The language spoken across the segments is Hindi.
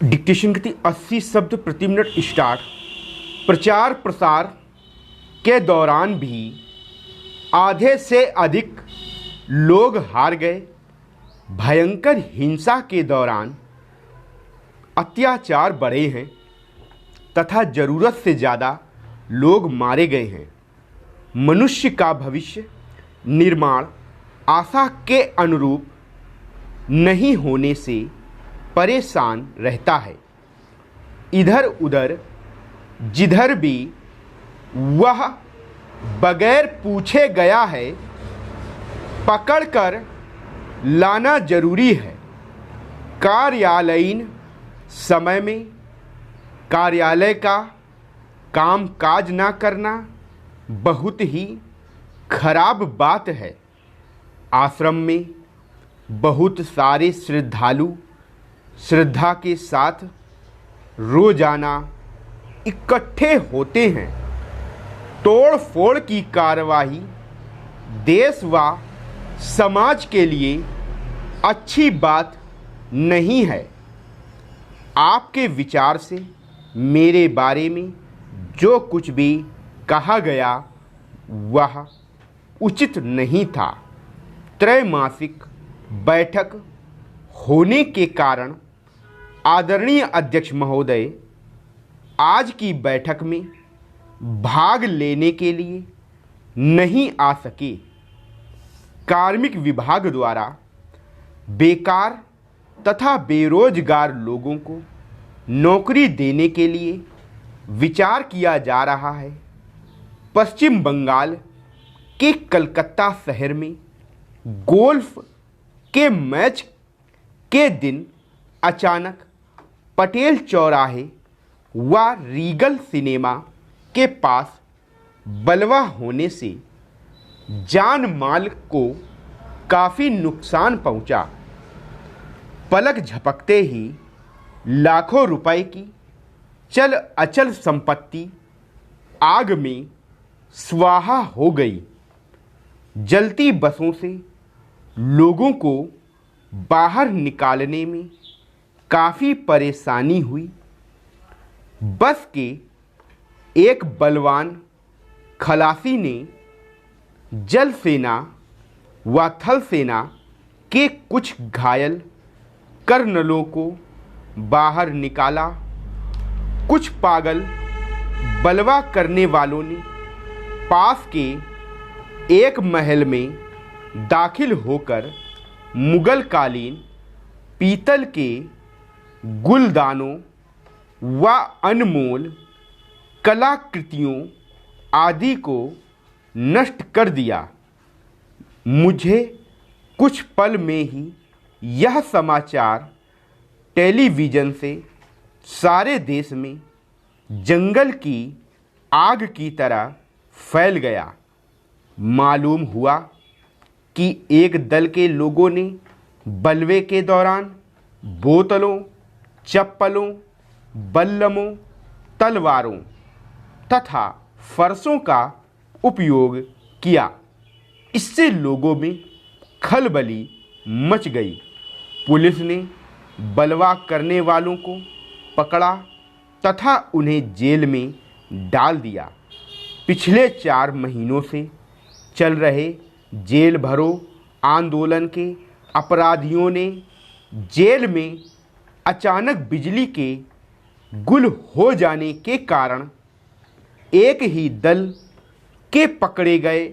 डिक्टेशन गति 80 शब्द प्रति मिनट स्टार्ट। प्रचार प्रसार के दौरान भी आधे से अधिक लोग हार गए। भयंकर हिंसा के दौरान अत्याचार बढ़े हैं तथा ज़रूरत से ज़्यादा लोग मारे गए हैं। मनुष्य का भविष्य निर्माण आशा के अनुरूप नहीं होने से परेशान रहता है। इधर उधर जिधर भी वह बगैर पूछे गया है पकड़कर लाना जरूरी है। कार्यालयीन समय में कार्यालय का काम काज ना करना बहुत ही खराब बात है। आश्रम में बहुत सारे श्रद्धालु श्रद्धा के साथ रोजाना इकट्ठे होते हैं। तोड़ फोड़ की कार्यवाही देश व समाज के लिए अच्छी बात नहीं है। आपके विचार से मेरे बारे में जो कुछ भी कहा गया वह उचित नहीं था। त्रैमासिक बैठक होने के कारण आदरणीय अध्यक्ष महोदय आज की बैठक में भाग लेने के लिए नहीं आ सके। कार्मिक विभाग द्वारा बेकार तथा बेरोजगार लोगों को नौकरी देने के लिए विचार किया जा रहा है। पश्चिम बंगाल के कलकत्ता शहर में गोल्फ के मैच के दिन अचानक पटेल चौराहे व रीगल सिनेमा के पास बलवा होने से जान माल को काफ़ी नुकसान पहुंचा। पलक झपकते ही लाखों रुपए की चल अचल संपत्ति आग में स्वाहा हो गई। जलती बसों से लोगों को बाहर निकालने में काफ़ी परेशानी हुई। बस के एक बलवान खलासी ने जल सेना व थल सेना के कुछ घायल कर्नलों को बाहर निकाला। कुछ पागल बलवा करने वालों ने पास के एक महल में दाखिल होकर मुगल कालीन पीतल के गुलदानों व अनमोल कलाकृतियों आदि को नष्ट कर दिया। मुझे कुछ पल में ही यह समाचार टेलीविज़न से सारे देश में जंगल की आग की तरह फैल गया। मालूम हुआ कि एक दल के लोगों ने बलवे के दौरान बोतलों, चप्पलों, बल्लमों, तलवारों तथा फरसों का उपयोग किया। इससे लोगों में खलबली मच गई। पुलिस ने बलवा करने वालों को पकड़ा तथा उन्हें जेल में डाल दिया। पिछले 4 महीनों से चल रहे जेल भरो आंदोलन के अपराधियों ने जेल में अचानक बिजली के गुल हो जाने के कारण एक ही दल के पकड़े गए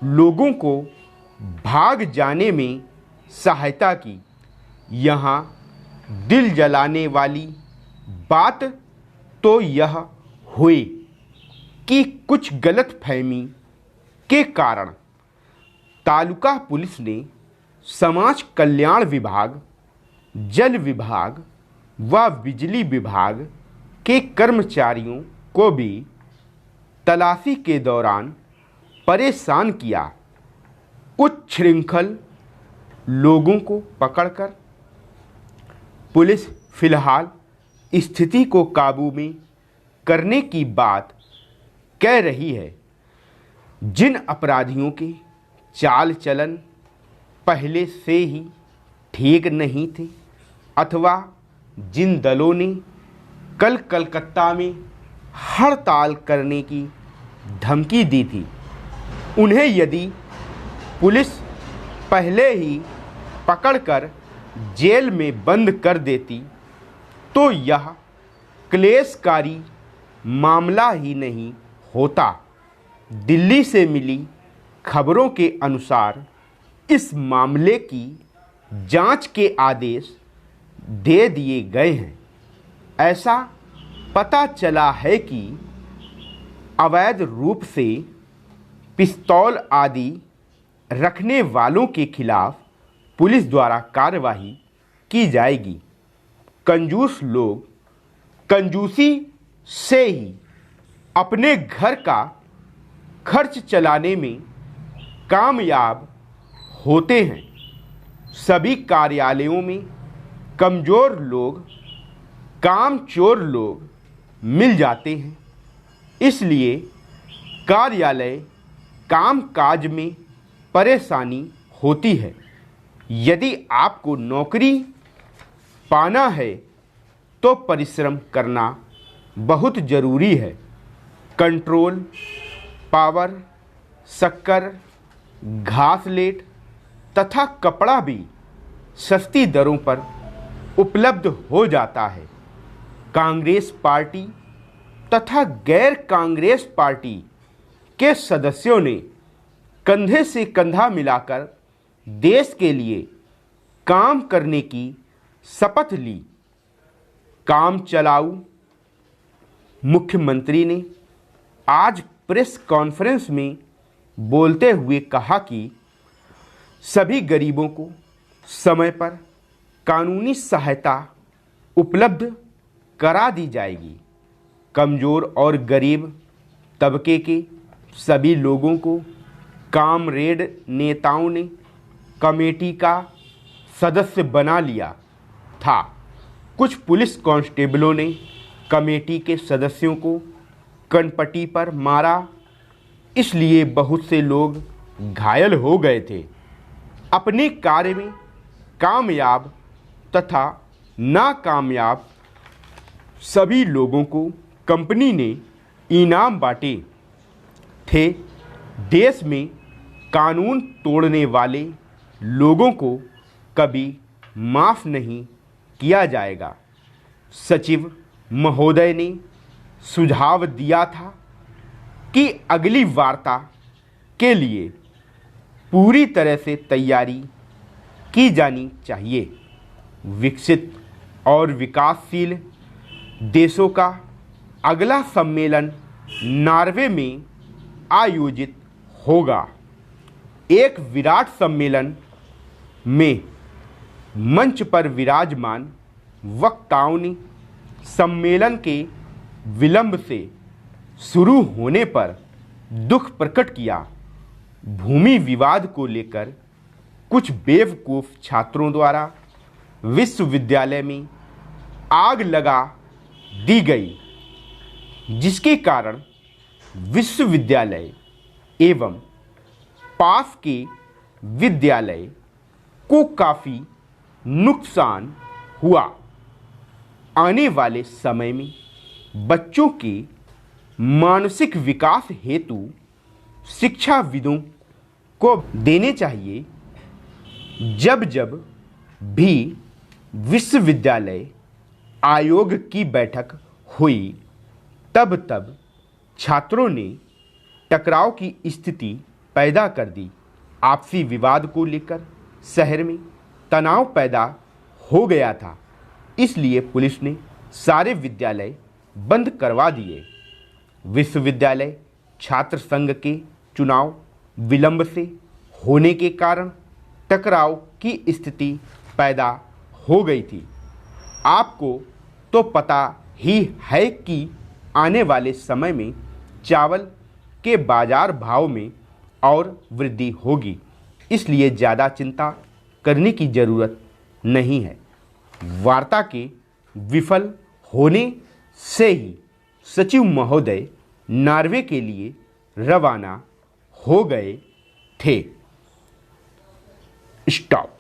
लोगों को भाग जाने में सहायता की। यहाँ दिल जलाने वाली बात तो यह हुई कि कुछ गलतफहमी के कारण तालुका पुलिस ने समाज कल्याण विभाग, जल विभाग व बिजली विभाग के कर्मचारियों को भी तलाशी के दौरान परेशान किया। उच्छृंखल लोगों को पकड़कर पुलिस फिलहाल स्थिति को काबू में करने की बात कह रही है। जिन अपराधियों के चाल चलन पहले से ही ठीक नहीं थे अथवा जिन दलों ने कल कलकत्ता में हड़ताल करने की धमकी दी थी, उन्हें यदि पुलिस पहले ही पकड़कर जेल में बंद कर देती तो यह क्लेशकारी मामला ही नहीं होता। दिल्ली से मिली खबरों के अनुसार इस मामले की जांच के आदेश दे दिए गए हैं। ऐसा पता चला है कि अवैध रूप से पिस्तौल आदि रखने वालों के खिलाफ पुलिस द्वारा कार्रवाई की जाएगी। कंजूस लोग कंजूसी से ही अपने घर का खर्च चलाने में कामयाब होते हैं। सभी कार्यालयों में कमज़ोर लोग, कामचोर लोग मिल जाते हैं, इसलिए कार्यालय कामकाज में परेशानी होती है। यदि आपको नौकरी पाना है तो परिश्रम करना बहुत ज़रूरी है। कंट्रोल पावर, शक्कर, घासलेट तथा कपड़ा भी सस्ती दरों पर उपलब्ध हो जाता है। कांग्रेस पार्टी तथा गैर कांग्रेस पार्टी के सदस्यों ने कंधे से कंधा मिलाकर देश के लिए काम करने की शपथ ली। काम चलाऊ मुख्यमंत्री ने आज प्रेस कॉन्फ्रेंस में बोलते हुए कहा कि सभी गरीबों को समय पर कानूनी सहायता उपलब्ध करा दी जाएगी। कमज़ोर और गरीब तबके के सभी लोगों को कामरेड नेताओं ने कमेटी का सदस्य बना लिया था। कुछ पुलिस कांस्टेबलों ने कमेटी के सदस्यों को कनपट्टी पर मारा, इसलिए बहुत से लोग घायल हो गए थे। अपने कार्य में कामयाब तथा नाकामयाब सभी लोगों को कंपनी ने इनाम बांटे थे। देश में कानून तोड़ने वाले लोगों को कभी माफ़ नहीं किया जाएगा। सचिव महोदय ने सुझाव दिया था कि अगली वार्ता के लिए पूरी तरह से तैयारी की जानी चाहिए। विकसित और विकासशील देशों का अगला सम्मेलन नॉर्वे में आयोजित होगा। एक विराट सम्मेलन में मंच पर विराजमान वक्ताओं ने सम्मेलन के विलंब से शुरू होने पर दुख प्रकट किया। भूमि विवाद को लेकर कुछ बेवकूफ़ छात्रों द्वारा विश्वविद्यालय में आग लगा दी गई, जिसके कारण विश्वविद्यालय एवं पास के विद्यालय को काफ़ी नुकसान हुआ। आने वाले समय में बच्चों के मानसिक विकास हेतु शिक्षाविदों को देने चाहिए। जब जब भी विश्वविद्यालय आयोग की बैठक हुई तब तब छात्रों ने टकराव की स्थिति पैदा कर दी। आपसी विवाद को लेकर शहर में तनाव पैदा हो गया था, इसलिए पुलिस ने सारे विद्यालय बंद करवा दिए। विश्वविद्यालय छात्र संघ के चुनाव विलंब से होने के कारण टकराव की स्थिति पैदा हो गई थी। आपको तो पता ही है कि आने वाले समय में चावल के बाजार भाव में और वृद्धि होगी, इसलिए ज़्यादा चिंता करने की ज़रूरत नहीं है। वार्ता के विफल होने से ही सचिव महोदय नॉर्वे के लिए रवाना हो गए थे। स्टॉप।